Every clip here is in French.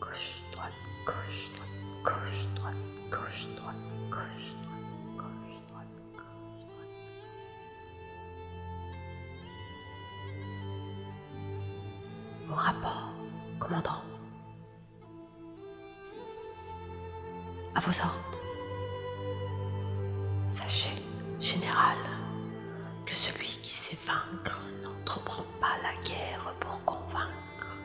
gauche, droite, gauche, droite, gauche, droite, gauche, droite, gauche, droite, gauche, droite, gauche, droite. Au rapport, commandant. À vos ordres. Sachez, général, que celui qui sait vaincre n'entreprend pas la guerre pour convaincre.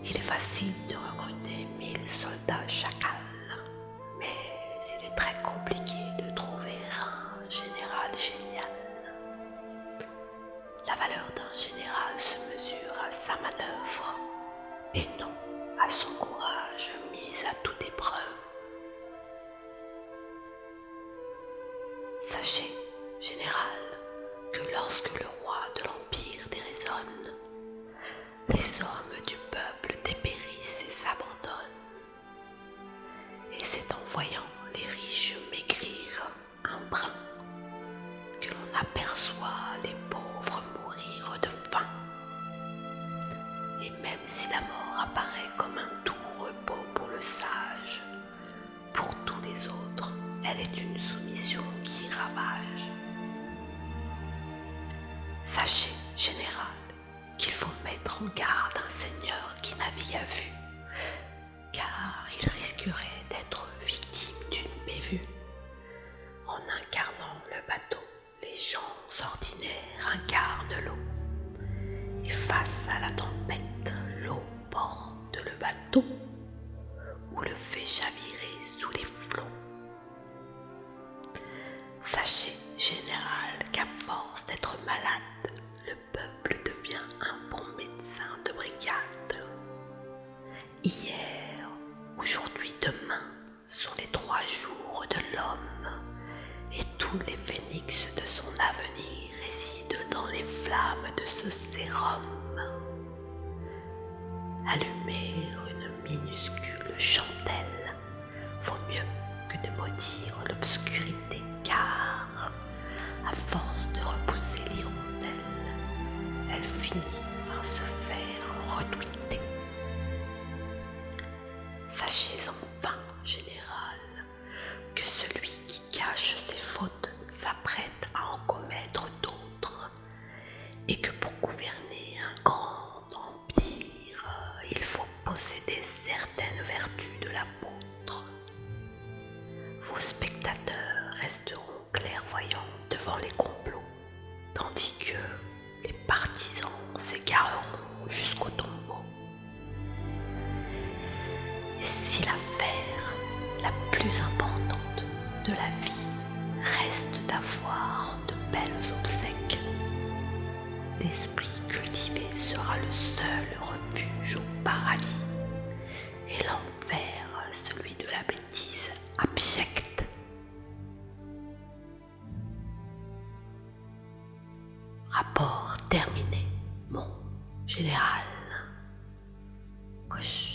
Il est facile de recruter 1000 soldats chacals, mais il est très compliqué de trouver un général génial. La valeur d'un général se mesure à sa manœuvre et non à son courage mis à toute épreuve. Sachez, général, que lorsque le roi de l'Empire déraisonne, les hommes du peuple dépérissent et s'abandonnent. Et c'est en voyant les riches maigrir un brin que l'on aperçoit les pauvres mourir de faim. Et même si la mort apparaît comme un doux repos pour le sage, pour tous les autres, elle est une soumission qui ravage. Sachez, général, qu'il faut mettre en garde un seigneur qui navigue à vue, car il risquerait d'être victime d'une bévue. En incarnant le bateau, les gens ordinaires incarnent l'eau. Et face à la tempête, l'eau porte le bateau ou le fait chavirer sous les flots. Sachez, général, qu'à force d'être malade, le peuple devient un bon médecin de brigade. Hier, aujourd'hui, demain sont les 3 jours de l'homme, et tous les phénix de son avenir résident dans les flammes de ce sérum. Allumer une minuscule chandelle vaut mieux que de maudire l'obscurité, car, à force de repousser l'hirondelle, elle finit par se faire redouter. Sachez enfin, général, que celui qui cache ses fautes s'apprête à en commettre d'autres, et que pour gouverner un grand empire, il faut posséder certaines vertus de l'apôtre. Vos spectateurs resteront clairvoyants devant les complots, tandis que les partisans s'égareront jusqu'au tombeau. Et si l'affaire la plus importante de la vie reste d'avoir de belles obsèques, l'esprit cultivé sera le seul refuge au paradis, et l'enfer celui de la bêtise abjecte. Rapport terminé, mon général. Gauche.